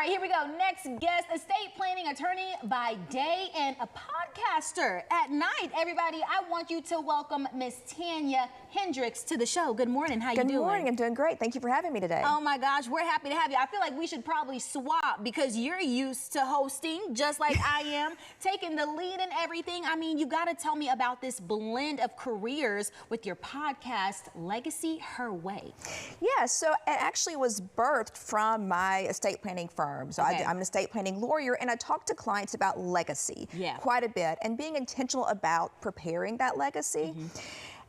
right, here we go. Next guest, estate planning attorney by day and a podcaster at night. Everybody, I want you to welcome Miss Tanya Hendricks to the show. Good morning. How you doing? Good morning. I'm doing great. Thank you for having me today. Oh my gosh, we're happy to have you. I feel like we should probably swap because you're used to hosting just like I am, taking the lead and everything. I mean, you got to tell me about this blend of careers with your podcast, Legacy Her Way. Yeah, so it actually was birthed from my estate planning firm. So Okay. I'm an estate planning lawyer, and I talk to clients about legacy quite a bit and being intentional about preparing that legacy.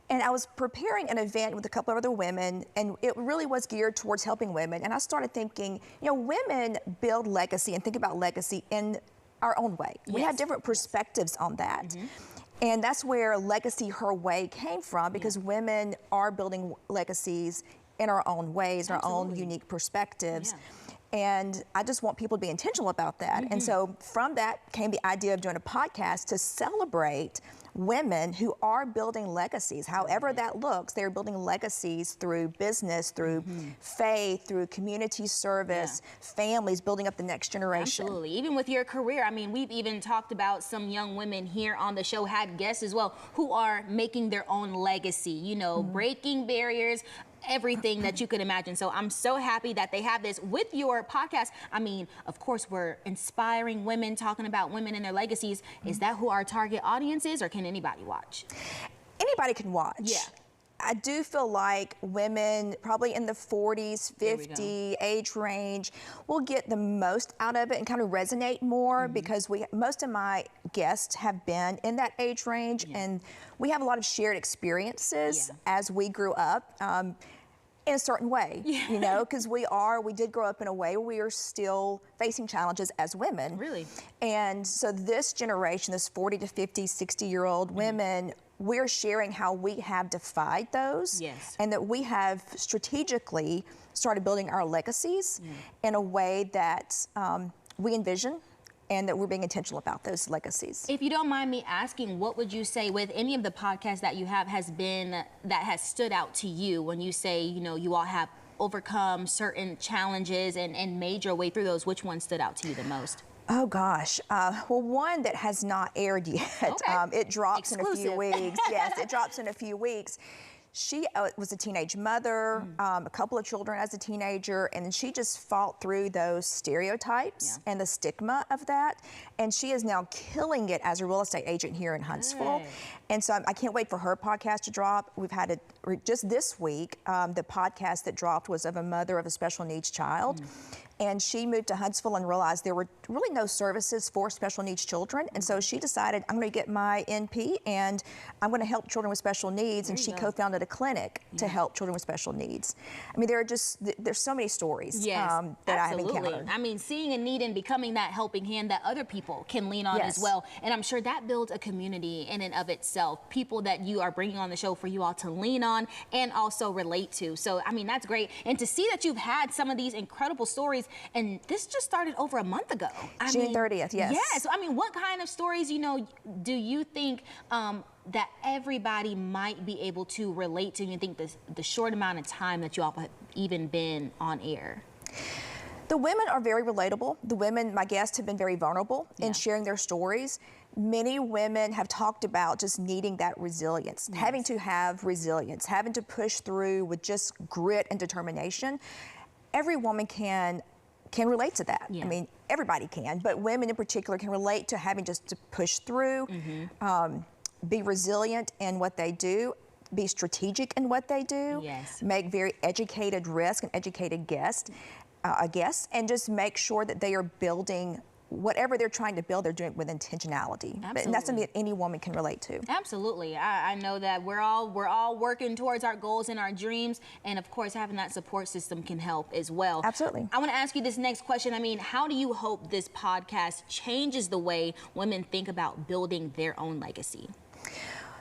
And I was preparing an event with a couple of other women, and it really was geared towards helping women. And I started thinking, you know, women build legacy and think about legacy in our own way. We have different perspectives on that. And that's where Legacy Her Way came from, because women are building legacies in our own ways, in our own unique perspectives. And I just want people to be intentional about that. And so from that came the idea of doing a podcast to celebrate women who are building legacies. However that looks, they're building legacies through business, through faith, through community service, families, building up the next generation. Absolutely. Even with your career, I mean, we've even talked about some young women here on the show, had guests as well, who are making their own legacy, you know, breaking barriers, everything that you could imagine. So I'm so happy that they have this with your podcast. I mean, of course, we're inspiring women, talking about women and their legacies. Is that who our target audience is, or can anybody watch? Anybody can watch. Yeah. I do feel like women probably in the 40s, 50 age range will get the most out of it and kind of resonate more, because most of my guests have been in that age range, and we have a lot of shared experiences as we grew up. In a certain way, you know, because we did grow up in a way where we are still facing challenges as women. Really? And so this generation, this 40 to 50, 60-year-old women, we're sharing how we have defied those, and that we have strategically started building our legacies in a way that we envision, and that we're being intentional about those legacies. If you don't mind me asking, what would you say with any of the podcasts that you have that has stood out to you when you say, you know, you all have overcome certain challenges and made your way through those? Which one stood out to you the most? Oh gosh, well, one that has not aired yet. It drops in a few weeks. Yes, it drops in a few weeks. She was a teenage mother, a couple of children as a teenager, and she just fought through those stereotypes and the stigma of that. And she is now killing it as a real estate agent here in Huntsville. And so I can't wait for her podcast to drop. We've had just this week, the podcast that dropped was of a mother of a special needs child. And she moved to Huntsville and realized there were really no services for special needs children. And so she decided, I'm going to get my NP and I'm going to help children with special needs. And she co-founded a clinic to help children with special needs. I mean, there's so many stories that I have encountered. I mean, seeing a need and becoming that helping hand that other people can lean on as well. And I'm sure that builds a community in and of itself. People that you are bringing on the show for you all to lean on and also relate to. So, I mean, that's great. And to see that you've had some of these incredible stories, and this just started over a month ago. June 30th, yes. Yes. I mean, what kind of stories, you know, do you think that everybody might be able to relate to? You think the short amount of time that you all have even been on air? The women are very relatable. The women, my guests, have been very vulnerable in sharing their stories. Many women have talked about just needing that resilience, having to have resilience, having to push through with just grit and determination. Every woman can relate to that. I mean, everybody can, but women in particular can relate to having just to push through, be resilient in what they do, be strategic in what they do, make very educated risk and educated guests, and just make sure that they are building whatever they're trying to build, they're doing it with intentionality. And that's something that any woman can relate to. Absolutely. I know that we're all working towards our goals and our dreams, and of course having that support system can help as well. Absolutely. I want to ask you this next question. I mean, how do you hope this podcast changes the way women think about building their own legacy?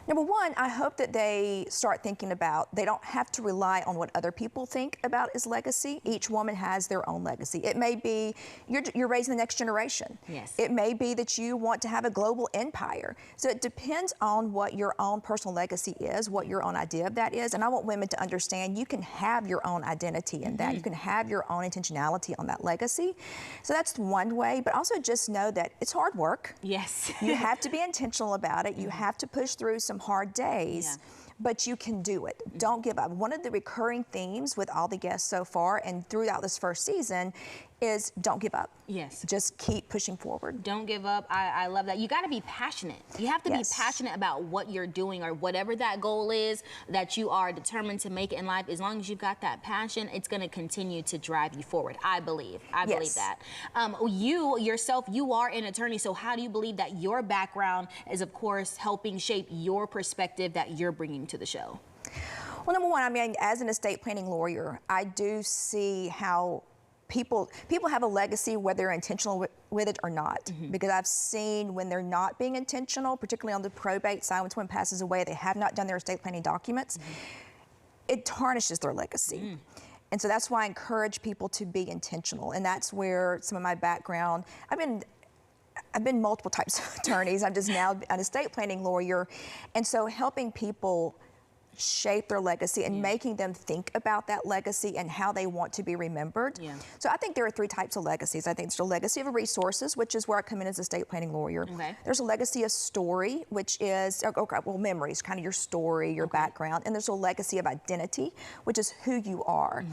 Number one, I hope that they start thinking about, they don't have to rely on what other people think about as legacy. Each woman has their own legacy. It may be you're raising the next generation. Yes. It may be that you want to have a global empire. So it depends on what your own personal legacy is, what your own idea of that is. And I want women to understand you can have your own identity in that. You can have your own intentionality on that legacy. So that's one way, but also just know that it's hard work. Yes. You have to be intentional about it. You have to push through some hard days, but you can do it. Don't give up. One of the recurring themes with all the guests so far and throughout this first season is don't give up. Yes. Just keep pushing forward. Don't give up. I love that. You got to be passionate. You have to be passionate about what you're doing or whatever that goal is that you are determined to make in life. As long as you've got that passion, it's going to continue to drive you forward. I believe that. You yourself, you are an attorney. So how do you believe that your background is, of course, helping shape your perspective that you're bringing to the show? Well, number one, I mean, as an estate planning lawyer, I do see how people have a legacy whether they're intentional with it or not. Because I've seen when they're not being intentional, particularly on the probate side, when someone passes away, they have not done their estate planning documents, it tarnishes their legacy. And so that's why I encourage people to be intentional. And that's where some of my background, I've been multiple types of attorneys. I'm just now an estate planning lawyer. And so helping people shape their legacy and making them think about that legacy and how they want to be remembered. So I think there are three types of legacies. I think there's a legacy of resources, which is where I come in as a estate planning lawyer. There's a legacy of story, which is, memories, kind of your story, your background. And there's a legacy of identity, which is who you are.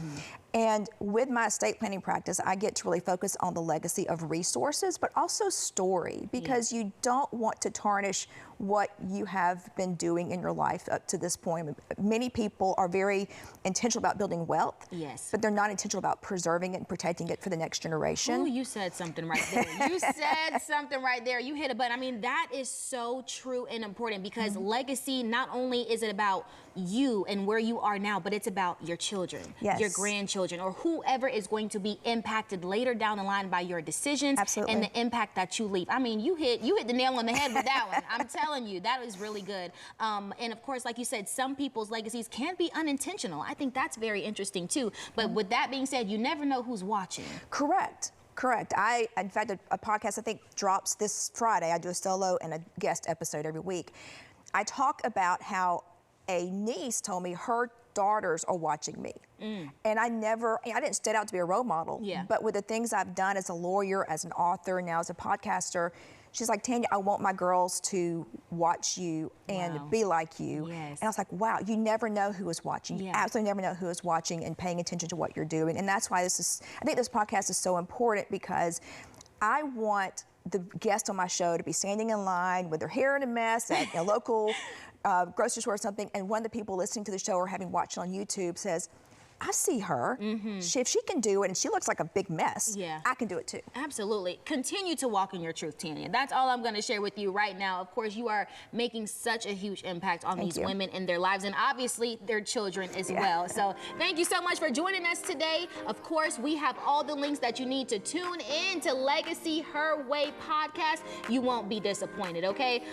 And with my estate planning practice, I get to really focus on the legacy of resources, but also story, because you don't want to tarnish what you have been doing in your life up to this point. Many people are very intentional about building wealth, but they're not intentional about preserving it and protecting it for the next generation. Oh, you said something right there. You said something right there. You hit a button. I mean, that is so true and important, because legacy, not only is it about you and where you are now, but it's about your children, your grandchildren, or whoever is going to be impacted later down the line by your decisions and the impact that you leave. I mean, you hit the nail on the head with that one. I'm telling you, that is really good. And of course, like you said, some people's legacies can be unintentional. I think that's very interesting too. But with that being said, you never know who's watching. Correct. In fact, a podcast I think drops this Friday. I do a solo and a guest episode every week. I talk about how a niece told me her daughters are watching me. And I didn't set out to be a role model, but with the things I've done as a lawyer, as an author, now as a podcaster, she's like, Tanya, I want my girls to watch you and be like you. And I was like, wow, you never know who is watching. You absolutely never know who is watching and paying attention to what you're doing. And that's why I think this podcast is so important, because I want the guest on my show to be standing in line with their hair in a mess at a local grocery store or something, and one of the people listening to the show or having watched it on YouTube says, I see her. If she can do it and she looks like a big mess, I can do it too. Absolutely. Continue to walk in your truth, Tanya. That's all I'm going to share with you right now. Of course, you are making such a huge impact on these women in their lives, and obviously their children as well. So thank you so much for joining us today. Of course, we have all the links that you need to tune in to Legacy Her Way podcast. You won't be disappointed, okay?